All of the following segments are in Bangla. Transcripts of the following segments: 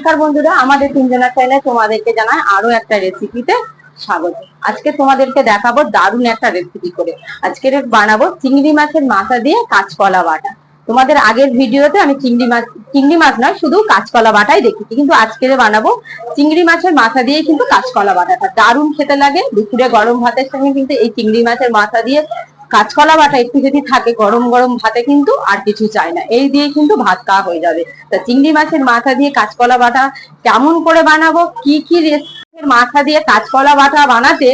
নমস্কার বন্ধুরা, আমাদের তিনজনের চ্যানেলে তোমাদেরকে জানাই আরো একটা রেসিপিতে স্বাগত। আজকে তোমাদেরকে দেখাবো দারুণ একটা রেসিপি করে। আজকে বানাবো চিংড়ি মাছের মাথা দিয়ে কাঁচকলা বাটা। তোমাদের আগের ভিডিওতে আমি চিংড়ি মাছ নয়, শুধু কাঁচকলা বাটাই দেখেছি, কিন্তু আজকে বানাবো চিংড়ি মাছের মাথা দিয়ে কিন্তু কাঁচকলা বাটাটা দারুণ খেতে লাগে। দুপুরে গরম ভাতের সঙ্গে কিন্তু এই চিংড়ি মাছের মাথা দিয়ে কাঁচকলা বাটা একটু যদি থাকে গরম গরম ভাতে কিন্তু আর কিছু চাই না, এই দিয়ে কিন্তু ভাত খাওয়া হয়ে যাবে। তা চিংড়ি মাছের মাথা দিয়ে কাঁচকলা বাটা কেমন করে বানাবো, কি কি রেসিপির মাথা দিয়ে কাঁচকলা বাটা বানাতে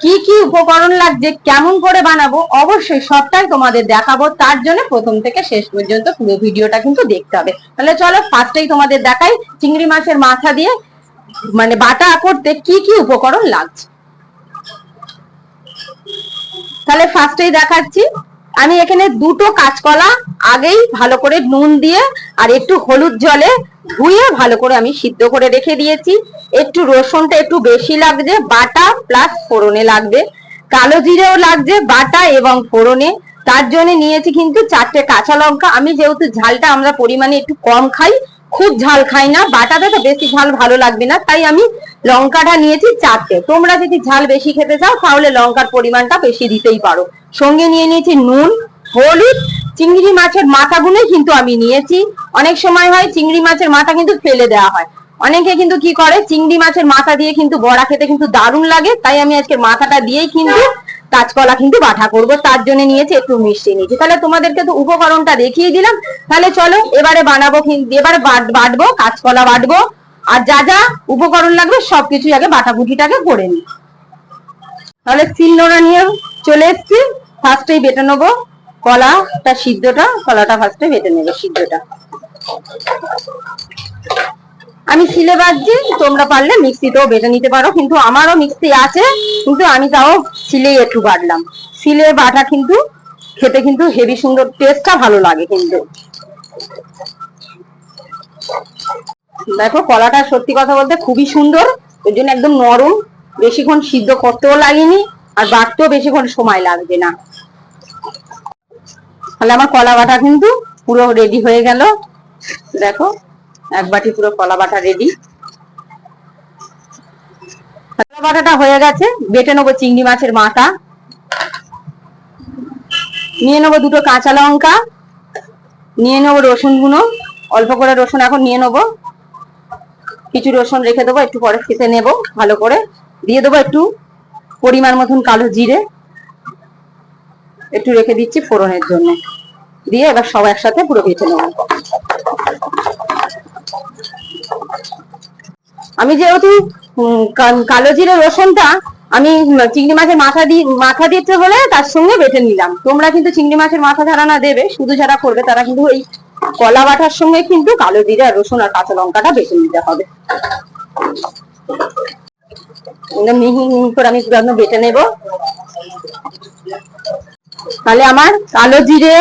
কি কি উপকরণ লাগছে, কেমন করে বানাবো, অবশ্যই সবটাই তোমাদের দেখাবো। তার জন্য প্রথম থেকে শেষ পর্যন্ত পুরো ভিডিওটা কিন্তু দেখতে হবে। তাহলে চলো ফার্স্টেই তোমাদের দেখাই চিংড়ি মাছের মাথা দিয়ে মানে বাটা করতে কি কি উপকরণ লাগছে। তাহলে ফার্স্টেই দেখাচ্ছি, আমি এখানে দুটো কাঁচকলা আগেই ভালো করে নুন দিয়ে আর একটু হলুদ জলে ধুয়ে ভালো করে আমি সিদ্ধ করে রেখে দিয়েছি। একটু রসুনটা একটু বেশি লাগছে বাটা প্লাস ফোড়নে লাগবে, কালো জিরেও লাগছে বাটা এবং ফোড়নে। তার জন্য নিয়েছি কিন্তু 4টে কাঁচা লঙ্কা। আমি যেহেতু ঝালটা আমরা পরিমাণে একটু কম খাই, খুব ঝাল খাই না, বাটাতে তো বেশি ঝাল ভালো লাগবে না, তাই আমি লঙ্কাটা নিয়েছি 4টে। তোমরা যদি ঝাল বেশি খেতে চাও তাহলে লঙ্কার পরিমাণটা বেশি দিতেই পারো। সঙ্গে নিয়ে নিয়েছি নুন, হলুদ, চিংড়ি মাছের মাথাগুলোই কিন্তু আমি নিয়েছি। অনেক সময় হয় চিংড়ি মাছের মাথা কিন্তু ফেলে দেওয়া হয়, অনেকে কিন্তু কি করে চিংড়ি মাছের মাথা দিয়ে কিন্তু বড়া খেতে কিন্তু দারুণ লাগে, তাই আমি আজকে মাথাটা দিয়েই কিন্তু কাঁচকলা কিন্তু বাটা করব। তার জন্য নিয়েছি একটু মিষ্টি নিয়েছি। তাহলে তোমাদেরকে তো উপকরণটা দেখিয়ে দিলাম, তাহলে চলো এবারে বানাবো। এবারে বাটবো, কাঁচকলা বাটবো, আর যা যা উপকরণ লাগবে সবকিছু আগে বাটাবুটিটাকে করে নিই। তাহলে শিলনোড়া নিয়ে চলে এসছি। ফার্স্টেই বেটে নেবো কলাটা, কলাটা ফার্স্টে বেটে নেবো সিদ্ধটা। আমি শিলে বাটছি, তোমরা পারলে মিক্সিতেও বেটে নিতে পারো, কিন্তু আমারও মিক্সি আছে, কিন্তু আমি তাও শিলেই একটু বাটলাম। শিলে বাটা কিন্তু খেতে কিন্তু হেভি সুন্দর, টেস্টটা ভালো লাগে কিন্তু। দেখো কলাটা সত্যি কথা বলতে খুবই সুন্দর, ওই জন্য একদম নরম, বেশিক্ষণ সিদ্ধ করতেও লাগেনি আর বাটতেও বেশিক্ষণ সময় লাগবে না। তাহলে আমার কলা বাটা কিন্তু পুরো রেডি হয়ে গেল। দেখো এক বাটি পুরো কলা বাটা রেডি। কলা বাটাটা হয়ে গেছে, বেটে নেবো চিংড়ি মাছের মাথা। নিয়ে নেবো দুটো কাঁচা লঙ্কা, নিয়ে নেবো রসুন গুঁড়ো, অল্প করে রসুন এখন নিয়ে নেবো, কিছু রসুন রেখে দেবো, একটু পরে খেতে নেবো ভালো করে। দিয়ে দেবো একটু পরিমাণ মতন কালো জিরে, একটু রেখে দিচ্ছি ফোড়নের জন্য। দিয়ে এবার সব একসাথে পুরো বেটে নেব। আমি যেহেতু কালো জিরে রসুনটা আমি চিংড়ি মাছের মাথা দিতে বলে তার সঙ্গে বেটে নিলাম। তোমরা কিন্তু চিংড়ি মাছের মাথা ছাড়া না দেবে, শুধু যারা করবে তারা কিন্তু এই কলা বাটার সঙ্গে কিন্তু কালো জিরে আর রসুন আর কাঁচা লঙ্কাটা বেটে নিতে হবে। মিহি মিহি করে আমি পুরো বেটে নেব। তাহলে আমার কালো জিরে,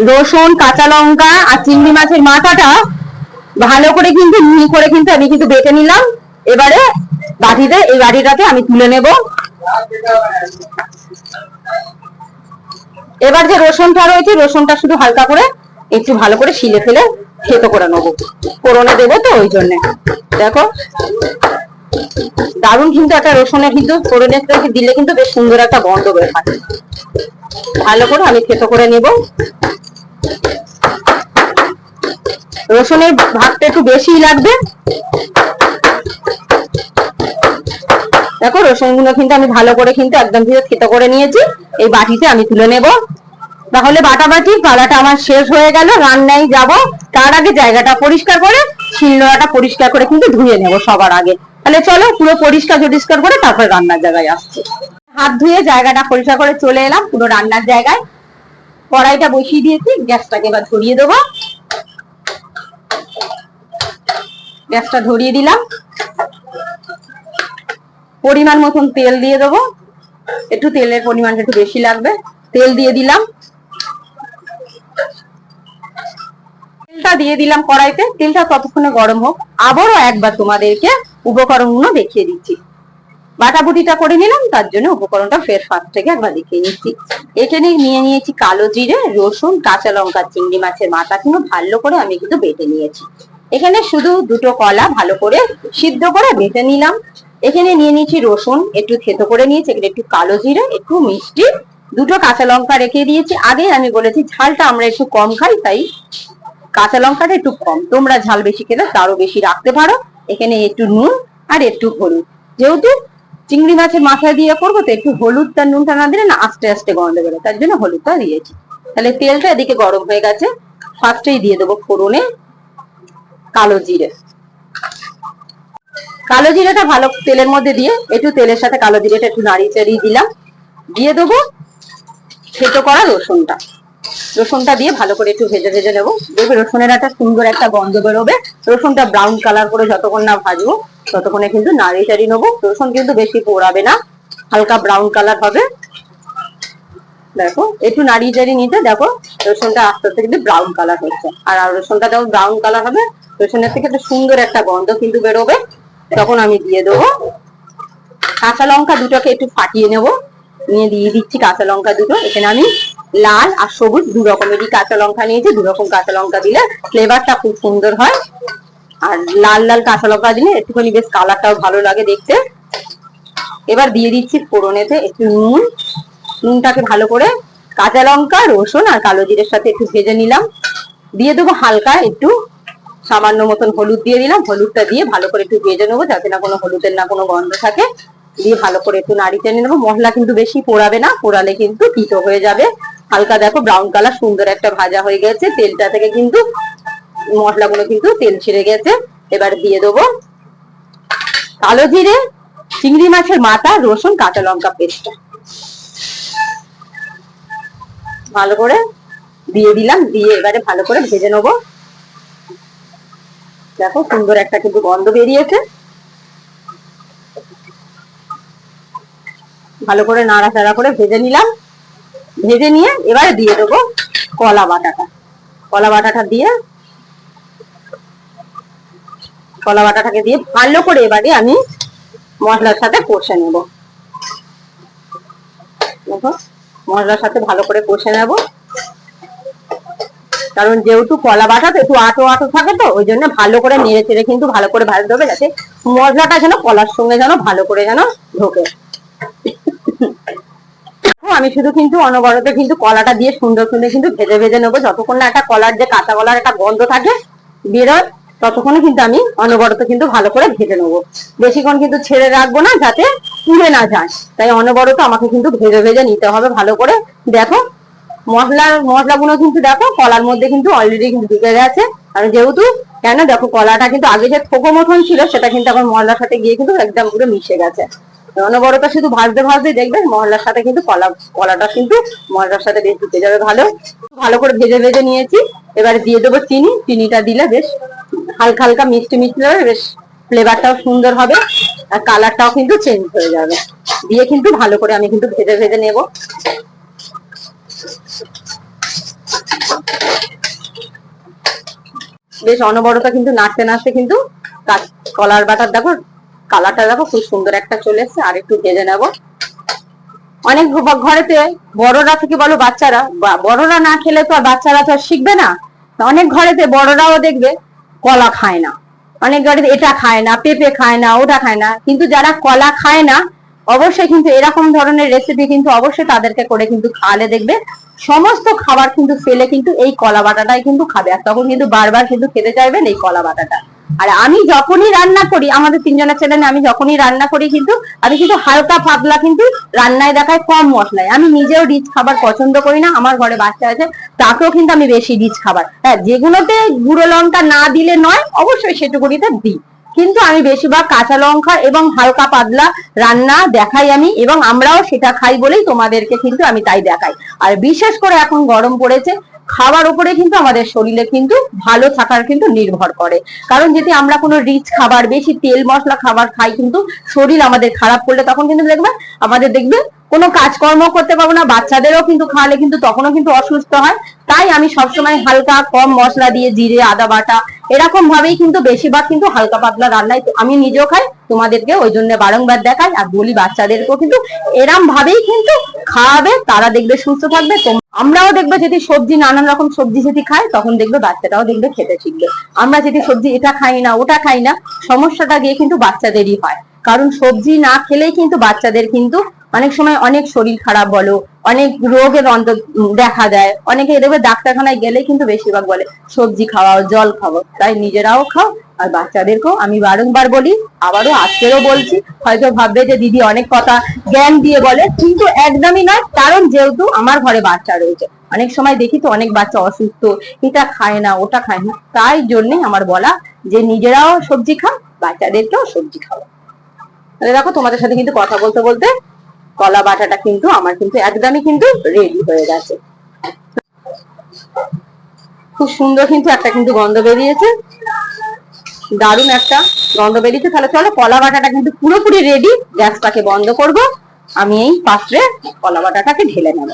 রসুন, কাঁচা লঙ্কা আর চিংড়ি মাছের মাথাটা ভালো করে কিন্তু মিহি করে কিন্তু আমি কিন্তু বেটে নিলাম। এবারে এই বাটিটাতে আমি তুলে নেব। এবার যে রসুনটা রয়েছে, রসুনটা শুধু হালকা করে একটু ভালো করে শিলে ফেলে থেতো করে নেবো, ফোড়নে দেবো তো ওই জন্য। দেখো দারুণ কিন্তু একটা রসুনের কিন্তু ফোড়নে দিলে কিন্তু বেশ সুন্দর একটা গন্ধ বের হয়। ভালো করে আমি থেতো করে নেব। রসুনের ভাগটা একটু বেশিই লাগবে। দেখো রসুনগুলো কিন্তু আমি ভালো করে কিন্তু একদম থেতো করে নিয়েছি। এই বাটিতে আমি তুলে নেব। তাহলে বাটাবাটি পালাটা আমার শেষ হয়ে গেল, রান্নায় যাব। তার আগে জায়গাটা পরিষ্কার করে, শিলনোড়াটা পরিষ্কার করে কিন্তু ধুয়ে নেব সবার আগে। তাহলে চলো পুরো পরিষ্কার করে তারপরে রান্নার জায়গায় আসছি। হাত ধুয়ে জায়গাটা পরিষ্কার করে চলে এলাম পুরো রান্নার জায়গায়। কড়াইটা বসিয়ে দিয়েছি, গ্যাসটাকে এবার ধরিয়ে দেবো। গ্যাসটা ধরিয়ে দিলাম, পরিমাণ মতন তেল দিয়ে দেবো। একটু তেলের পরিমাণটা একটু বেশি লাগবে, তেল দিয়ে দিলাম। তেলটা দিয়ে দিলাম কড়াইতে, তেলটা ততক্ষণে গরম হোক। আবারও একবার তোমাদেরকে উপকরণগুলো দেখিয়ে দিচ্ছি। বাটাবুটিটা করে নিলাম, তার জন্য উপকরণটা ফের ফার্স্ট থেকে একবার দেখিয়ে নিচ্ছি। এখানে নিয়ে নিয়েছি কালো জিরে, রসুন, কাঁচা লঙ্কা, চিংড়ি মাছের মাথা কিন্তু ভালো করে আমি কিন্তু বেটে নিয়েছি। এখানে শুধু দুটো কলা ভালো করে সিদ্ধ করে বেটে নিলাম। এখানে নিয়ে নিয়েছি রসুন একটু থেতো করে নিয়েছি, এখানে একটু কালো জিরে, একটু মিষ্টি, দুটো কাঁচা লঙ্কা রেখে দিয়েছি। আগে আমি বলেছি ঝালটা আমরা একটু কম খাই, তাই কাঁচা লঙ্কাটা একটু কম, তোমরা ঝাল বেশি খেলে তারও বেশি রাখতে পারো। এখানে একটু নুন আর একটু হলুদ, যেহেতু চিংড়ি মাছের মাথা দিয়ে করবো তো একটু হলুদটা নুনটা না দিলে না আস্তে আস্তে গন্ধ বেরোয়, তার জন্য হলুদটা দিয়েছি। তাহলে তেলটা এদিকে গরম হয়ে গেছে, ফার্স্টেই দিয়ে দেবো ফোড়নে কালো জিরে। কালো জিরেটা ভালো তেলের মধ্যে দিয়ে একটু তেলের সাথে কালো জিরেটা একটু নাড়িয়ে চাড়িয়ে দিলাম। দিয়ে দেবো থেতো করা রসুনটা। রসুনটা দিয়ে ভালো করে একটু ভেজে ভেজে নেবো। দেখবে রসুনের একটা সুন্দর একটা গন্ধ বেরোবে। রসুনটা ব্রাউন কালার করে যতক্ষণ না ভাজবো ততক্ষণে কিন্তু নাড়িয়ে চাড়িয়ে নেবো। রসুন কিন্তু বেশি পোড়াবে না, হালকা ব্রাউন কালার হবে। দেখো একটু নাড়িয়ে চাড়িয়ে নিতে দেখো রসুনটা আস্তে আস্তে কিন্তু ব্রাউন কালার হচ্ছে। আর রসুনটা যখন ব্রাউন কালার হবে রসুনের থেকে একটা সুন্দর একটা গন্ধ কিন্তু বেরোবে। তখন আমি দিয়ে দেবো কাঁচা লঙ্কা দুটোকে একটু ফাটিয়ে নেবো, নিয়ে দিয়ে দিচ্ছি কাঁচা লঙ্কা দুটো। এখানে আমি লাল আর সবুজ দু রকমেরই কাঁচা লঙ্কা নিয়েছি, দু রকম কাঁচা লঙ্কা দিলে ফ্লেভারটা খুব সুন্দর হয়। আর লাল লাল কাঁচা লঙ্কা দিলে একটুখানি বেশ কালারটাও ভালো লাগে দেখতে। এবার দিয়ে দিচ্ছি ফোড়নেতে একটু নুন। নুনটাকে ভালো করে কাঁচা লঙ্কা রসুন আর কালো জিরের সাথে একটু ভেজে নিলাম। দিয়ে দেবো হালকা একটু সামান্য মতন হলুদ দিয়ে দিলাম। হলুদটা দিয়ে ভালো করে একটু ভেজে নেবো যাতে না কোনো হলুদের না কোনো গন্ধ থাকে। দিয়ে ভালো করে একটু নাড়ি টেনে নেবো। মশলা কিন্তু বেশি পোড়াবে না, পোড়ালে কিন্তু তিতো হয়ে যাবে। হালকা দেখো ব্রাউন কালার সুন্দর একটা ভাজা হয়ে গেছে, তেলটা থেকে কিন্তু মশলাগুলো কিন্তু তেল ছেড়ে গেছে। এবার দিয়ে দেবো কালো জিরে, চিংড়ি মাছের মাথা, রসুন, কাঁচা লঙ্কা পেস্টটা ভালো করে দিয়ে দিলাম। দিয়ে এবারে ভালো করে ভেজে নেবো। দেখো সুন্দর একটা কিন্তু গন্ধ বেরিয়েছে। ভালো করে নাড়াচাড়া করে ভেজে নিলাম। ভেজে নিয়ে এবারে দিয়ে দেবো কলা বাটাটা। কলা বাটাটা দিয়ে কলা বাটাটাকে দিয়ে ভালো করে এবারে আমি মশলার সাথে কষে নেব। দেখো মশলার সাথে ভালো করে কষে নেব, কারণ যেহেতু কলা বাটাতে একটু আটো আটো থাকে তো ওই জন্য ভালো করে নেড়ে চেড়ে কিন্তু ভালো করে ভাজতে হবে, যাতে মশলাটা যেন কলার সঙ্গে যেন ভালো করে যেন ঢোকে। আমি শুধু কিন্তু অনবরত কিন্তু কলাটা দিয়ে সুন্দর সুন্দর কিন্তু ভেজে ভেজে নেবো। যতক্ষণ না একটা কলার যে কাঁচা কলার একটা গন্ধ থাকে বেরোয় ততক্ষণে কিন্তু আমি অনবরত কিন্তু ভালো করে ভেজে নেবো। বেশিক্ষণ কিন্তু ছেড়ে রাখবো না যাতে পুড়ে না যায়, তাই অনবরত আমাকে কিন্তু ভেজে ভেজে নিতে হবে ভালো করে। দেখো মশলাগুলো কিন্তু দেখো কলার মধ্যে কিন্তু অলরেডি কিন্তু ঢুকে গেছে। আর যেহেতু কেন দেখো কলাটা কিন্তু আগে যে থোকো মতন ছিল সেটা কিন্তু এখন মশলার সাথে গিয়ে কিন্তু একদম পুরো মিশে গেছে। অনবরত শুধু ভাজতে ভাজতে দেখবেন মশলার সাথে কিন্তু কলাটা কিন্তু মশলার সাথে বেশ ঢুকে যাবে। ভালো ভালো করে ভেজে ভেজে নিয়েছি। এবারে দিয়ে দেবো চিনি। চিনিটা দিলে বেশ হালকা হালকা মিষ্টি মিষ্টি হবে, বেশ ফ্লেভারটাও সুন্দর হবে আর কালারটাও কিন্তু চেঞ্জ হয়ে যাবে। দিয়ে কিন্তু ভালো করে আমি কিন্তু ভেজে ভেজে নেব। বেশ অনবরত কিন্তু নাড়তে নাড়তে কিন্তু কলার বাটার দেখো কালারটা দেখো খুব সুন্দর একটা চলে এসছে। আর একটু ভেজে নেব। অনেক ঘরেতে বড়রা থেকে বলো বাচ্চারা, বড়রা না খেলে তো আর বাচ্চারা তো আর শিখবে না। অনেক ঘরেতে বড়রাও দেখবে কলা খায় না, অনেক ঘরেতে এটা খায় না, পেঁপে খায় না, ওটা খায় না। কিন্তু যারা কলা খায় না অবশ্যই কিন্তু এরকম ধরনের রেসিপি কিন্তু অবশ্যই তাদেরকে করে কিন্তু খাওয়ালে দেখবে সমস্ত খাবার কিন্তু ফেলে কিন্তু এই কলা বাটাটাই কিন্তু খাবে, আর তখন কিন্তু বারবার কিন্তু খেতে চাইবেন এই কলা বাটাটা। আর আমি যখনই রান্না করি আমাদের তিনজনের ছেলে আমি যখনই রান্না করি কিন্তু আমি কিন্তু হালকা পাতলা কিন্তু রান্নায় দেখায় কম মশলায়। আমি নিজেও রিচ খাবার পছন্দ করি না, আমার ঘরে বাচ্চা আছে তাকেও কিন্তু আমি বেশি রিচ খাবার, হ্যাঁ যেগুলোতে গুঁড়ো লঙ্কা না দিলে নয় অবশ্যই সেটুকুনিতে দিই, কিন্তু আমি বেশিরভাগ কাঁচা লঙ্কা এবং হালকা পাতলা রান্না দেখাই আমি, এবং আমরাও সেটা খাই বলেই তোমাদেরকে কিন্তু আমি তাই দেখাই। আর বিশেষ করে এখন গরম পড়েছে, খাবার উপরে কিন্তু আমাদের শরীরে কিন্তু ভালো থাকার কিন্তু নির্ভর করে। কারণ যদি আমরা কোনো রিচ খাবার বেশি তেল মশলা খাবার খাই কিন্তু শরীর আমাদের খারাপ করলে তখন কিন্তু দেখবে কোনো কাজকর্ম করতে পারবো না। বাচ্চাদেরও কিন্তু খাওয়ালে কিন্তু তখনও কিন্তু অসুস্থ হয়। তাই আমি সবসময় হালকা কম মশলা দিয়ে জিরে আদা বাটা এরকম ভাবেই কিন্তু বেশিরভাগ কিন্তু হালকা পাতলা রান্নায় আমি নিজেও খাই, তোমাদেরকে ওই জন্য বারংবার দেখাই আর বলি বাচ্চাদেরকেও কিন্তু এরম ভাবেই কিন্তু খাওয়াবে, তারা দেখবে সুস্থ থাকবে। আমরাও দেখবে যদি সবজি নানান রকম সবজি যদি খাই তখন দেখবে বাচ্চাটাও দেখবে খেতে শিখবে। আমরা যদি সবজি এটা খাই না ওটা খাই না, সমস্যাটা গিয়ে কিন্তু বাচ্চাদেরই হয়। কারণ সবজি না খেলেই কিন্তু বাচ্চাদের কিন্তু অনেক সময় অনেক শরীর খারাপ বলো, অনেক রোগের দেখা দেয়। অনেকে দেখবে ডাক্তারখানায় গেলে কিন্তু বেশিরভাগ বলে সবজি খাওয়াও, জল খাও। তাই নিজেরাও খাও আর বাচ্চাদেরকেও আমি বারংবার বলি, আবারও আজকেরও বলছি। হয়তো ভাববে যে দিদি অনেক কথা জ্ঞান দিয়ে বলে, কিন্তু একদমই নয়। কারণ যেহেতু আমার ঘরে বাচ্চা রয়েছে, অনেক সময় দেখি তো অনেক বাচ্চা অসুস্থ, এটা খায় না ওটা খায় না, তাই জন্যই আমার বলা যে নিজেরাও সবজি খাও, বাচ্চাদেরকেও সবজি খাও। দেখো তোমাদের সাথে কিন্তু কথা বলতে বলতে কলা বাটাটা কিন্তু আমার কিন্তু একদমই কিন্তু রেডি হয়ে গেছে। খুব সুন্দর কিন্তু একটা কিন্তু গন্ধ বেরিয়েছে, দারুণ একটা গন্ধ বেরিয়েছে। তাহলে চলো কলা বাটাটা কিন্তু পুরোপুরি রেডি, গ্যাসটাকে বন্ধ করব, আমি এই পাত্রে কলা বাটাটাকে ঢেলে নেব।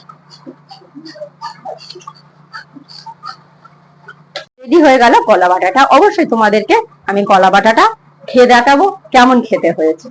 রেডি হয়ে গেল কলা বাটাটা। অবশ্যই তোমাদেরকে আমি কলা বাটাটা খেয়ে দেখাবো কেমন খেতে হয়েছে।